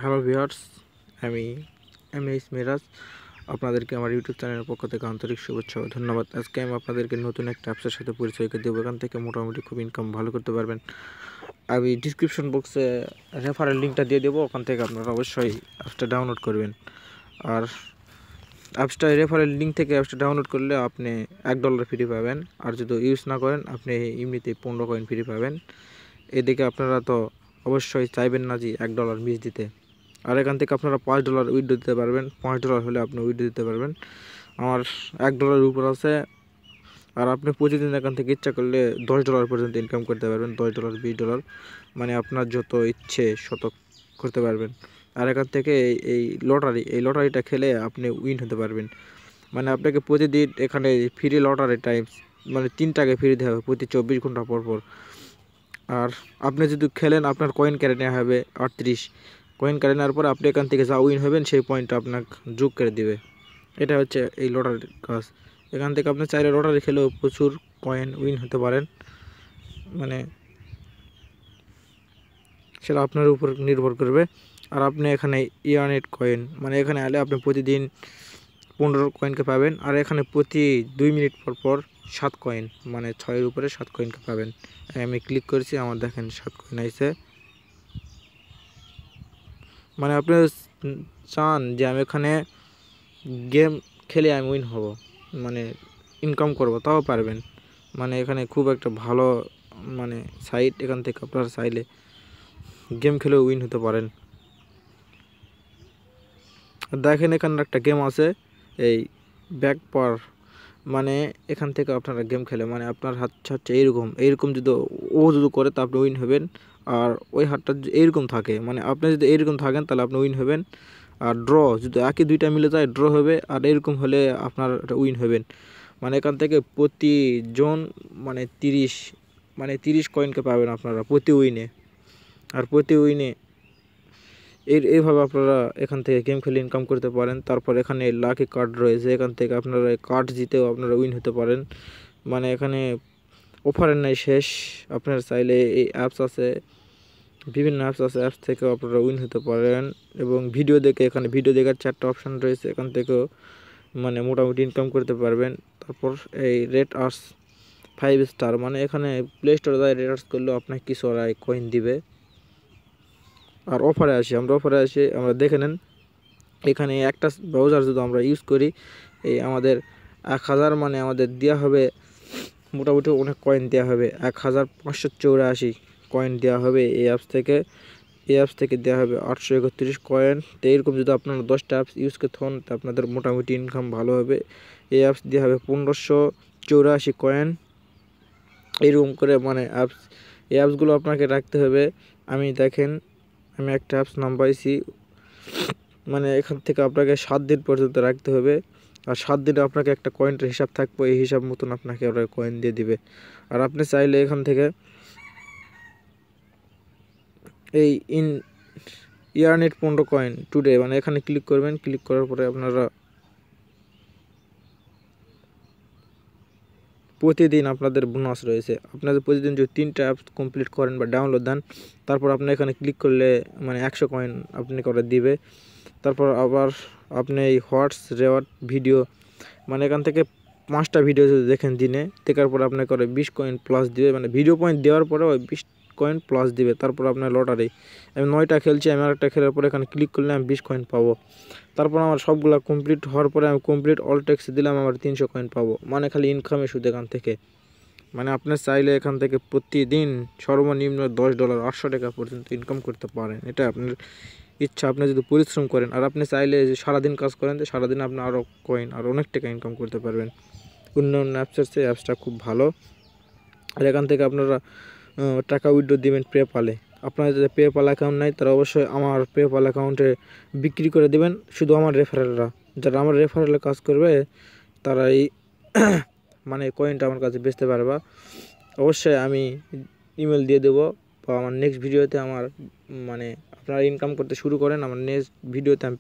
Hello viewers, আমি S Miraj. আপনাদেরকে আমার ইউটিউব চ্যানেলের পক্ষ থেকে আন্তরিক শুভেচ্ছা ও ধন্যবাদ। আজকে আমি আপনাদেরকে নতুন একটা অ্যাপসের সাথে পরিচয় করে দেবো। এখান থেকে মোটামুটি খুব ইনকাম ভালো করতে পারবেন। আমি ডিসক্রিপশন বক্সে রেফারেল লিঙ্কটা দিয়ে দেবো, ওখান থেকে আপনারা অবশ্যই অ্যাপসটা ডাউনলোড করবেন। আর অ্যাপসটা রেফারেল লিঙ্ক থেকে অ্যাপসটা ডাউনলোড করলে আপনি $1 ফ্রি পাবেন। আর যদি ইউজ না করেন আপনি এমনিতেই 15 কয়েন ফ্রি পাবেন। এদিকে আপনারা তো অবশ্যই চাইবেন না যে $1 মিস দিতে। আর এখান থেকে আপনারা $5 উইথড্র দিতে পারবেন। $5 হলে আপনি উইথড্র দিতে পারবেন। আমার $1 উপর আছে। আর আপনি প্রতিদিন এখান থেকে ইচ্ছা করলে $10 পর্যন্ত ইনকাম করতে পারবেন। $10, $20 মানে আপনার যত ইচ্ছে শত করতে পারবেন। আর এখান থেকে এই লটারিটা খেলে আপনি উইন হতে পারবেন। মানে আপনাকে প্রতিদিন এখানে ফ্রি লটারি টাইম মানে 3টাকে ফ্রি দেওয়া হবে প্রতি 24 ঘন্টা পর পর। আর আপনি যদি খেলেন আপনার কয়েন কেড়ে নেওয়া হবে 38 কয়েন কেড়ে নেওয়ার পর আপনি এখান থেকে যা উইন হবেন সেই পয়েন্টটা আপনাকে যোগ করে দিবে। এটা হচ্ছে এই লটারির কাজ। এখান থেকে আপনি চাইলে লটারি খেলেও প্রচুর কয়েন উইন হতে পারেন। মানে সেটা আপনার উপর নির্ভর করবে। আর আপনি এখানে ইয়ারনেট কয়েন মানে এখানে আলে আপনি প্রতিদিন 15 কয়েনকে পাবেন। আর এখানে প্রতি 2 মিনিট পর পর 7 কয়েন মানে 6-এর উপরে 7 কয়েনকে পাবেন। আমি ক্লিক করেছি, আমার দেখেন 7 কয়েন আইছে। মানে আপনি চান যে আমি এখানে গেম খেলে আমি উইন হব, মানে ইনকাম করব, তাও পারবেন। মানে এখানে খুব একটা ভালো মানে সাইট। এখান থেকে আপনারা চাইলে গেম খেলেও উইন হতে পারেন। দেখেন এখানে একটা গেম আছে এই ব্যাক পার, মানে এখান থেকে আপনারা গেম খেলে মানে আপনার হাত হচ্ছে এইরকম যদি ও যদি করে তা আপনি উইন হবেন। আর ওই হাতটা এইরকম থাকে মানে আপনি যদি এইরকম থাকেন তাহলে আপনি উইন হবেন। আর ড্র যদি একই দুইটা মিলে যায় ড্র হবে, আর এরকম হলে আপনার উইন হবেন। মানে এখান থেকে প্রতিজন মানে 30 কয়েনকে পাবেন আপনারা প্রতি উইনে। আর প্রতি উইনে এইভাবে আপনারা এখান থেকে গেম খেলে ইনকাম করতে পারেন। তারপর এখানে লাকি কার্ড রয়েছে, এখান থেকে আপনারা কার্ড জিতেও আপনারা উইন হতে পারেন। মানে এখানে অফারের নাই শেষ। আপনারা চাইলে এই অ্যাপস আছে, বিভিন্ন অ্যাপস আছে, অ্যাপস থেকেও আপনারা উইন হতে পারেন। এবং ভিডিও দেখে এখানে ভিডিও দেখার 4টা অপশান রয়েছে, এখান থেকেও মানে মোটামুটি ইনকাম করতে পারবেন। তারপর এই রেড আর্টস 5 স্টার মানে এখানে প্লে স্টোরে যায় রেড আর্টস করলেও আপনাকে কিছু ওরাই কয়েন দিবে। আর অফারে আমরা দেখে নেন এখানে একটা ব্রাউজার যদি আমরা ইউজ করি এই আমাদের 1000 মানে আমাদের দেওয়া হবে মোটামুটি অনেক কয়েন দেওয়া হবে। 1584 কয়েন দেওয়া হবে এই অ্যাপস থেকে দেওয়া হবে 831 কয়েন। তো এরকম যদি আপনারা 10টা অ্যাপস ইউজ করতে হন তো আপনাদের মোটামুটি ইনকাম ভালো হবে। এই অ্যাপস দেওয়া হবে 1584 কয়েন এইরকম করে। মানে এই অ্যাপসগুলো আপনাকে রাখতে হবে। দেখেন আমি একটা অ্যাপস নাম পাইছি, মানে এখান থেকে আপনাকে 7 দিন পর্যন্ত রাখতে হবে। আর 7 দিনে আপনাকে একটা কয়েনের হিসাব থাকবে, এই হিসাব মতন আপনাকে ওরা কয়েন দিয়ে দিবে। আর আপনি চাইলে এখান থেকে এই ইয়ারনেট 15 কয়েন টুডে মানে এখানে ক্লিক করবেন। ক্লিক করার পরে আপনারা প্রতিদিন আপনাদের বোনাস রয়েছে। আপনাদের প্রতিদিন যদি 3টা অ্যাপস কমপ্লিট করেন বা ডাউনলোড দেন তারপর আপনি এখানে ক্লিক করলে মানে 100 কয়েন আপনি করে দিবে। তারপর আবার আপনি এই হোয়াটস রেওয়ার্ড ভিডিও মানে এখান থেকে 5টা ভিডিও যদি দেখেন দিনে দেখার পর আপনাকে করে 20 কয়েন প্লাস দিবে। মানে ভিডিও পয়েন্ট দেওয়ার পরে ওই 20 কয়েন প্লাস দিবে। তারপর আপনার লটারি আমি 9টা খেলছি, আমি আরেকটা খেলার পরে এখানে ক্লিক করলে আমি 20 কয়েন পাবো। তারপর আমার সবগুলো কমপ্লিট হওয়ার পরে আমি কমপ্লিট অল টেক্স দিলাম, আমার 300 কয়েন পাবো। মানে খালি ইনকামে শুধু এখান থেকে। মানে আপনি চাইলে এখান থেকে প্রতিদিন সর্বনিম্ন $10 800 টাকা পর্যন্ত ইনকাম করতে পারেন। এটা আপনার ইচ্ছা, আপনি যদি পরিশ্রম করেন। আর আপনি চাইলে যে সারাদিন কাজ করেন তো সারাদিন আপনি আরও কয়েন আর অনেক টাকা ইনকাম করতে পারবেন। অন্যান্য অ্যাপসের চেয়ে অ্যাপসটা খুব ভালো। আর এখান থেকে আপনারা টাকা উইথড্র দিবেন পেপালে। আপনার যদি পেপাল অ্যাকাউন্ট নাই তারা অবশ্যই আমার পেপাল অ্যাকাউন্টে বিক্রি করে দেবেন। শুধু আমার রেফারেলরা যারা আমার রেফারেলে কাজ করবে তারাই মানে কয়েনটা আমার কাছে বেচতে পারবা। অবশ্যই আমি ইমেল দিয়ে দেবো বা আমার নেক্সট ভিডিওতে আমার মানে আপনারা ইনকাম করতে শুরু করেন, আমার নেক্সট ভিডিওতে আমি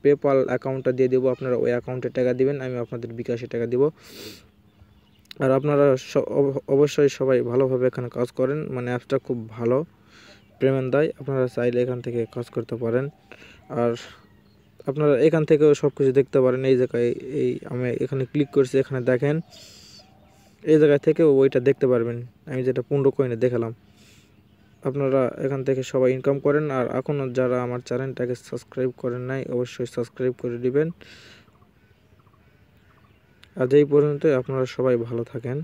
পেপাল অ্যাকাউন্টটা দিয়ে দেবো। আপনারা ওই অ্যাকাউন্টে টাকা দিবেন, আমি আপনাদের বিকাশে টাকা দিব। আর আপনারা অবশ্যই সবাই ভালোভাবে এখানে কাজ করেন। মানে অ্যাপসটা খুব ভালো। পেমেন্ট দেয়। আপনারা চাইলে এখান থেকে কাজ করতে পারেন। আর আপনারা এখান থেকেও সব কিছু দেখতে পারেন। এই জায়গায় আমি এখানে ক্লিক করছি, এখানে দেখেন এই জায়গা থেকেও ওইটা দেখতে পারবেন। আমি যেটা 15 কয়েনে দেখালাম। আপনারা এখান থেকে সবাই ইনকাম করেন। আর এখনও যারা আমার চ্যানেলটাকে সাবস্ক্রাইব করেন নাই অবশ্যই সাবস্ক্রাইব করে দিবেন। আজ এই পর্যন্তই, আপনারা সবাই ভালো থাকেন।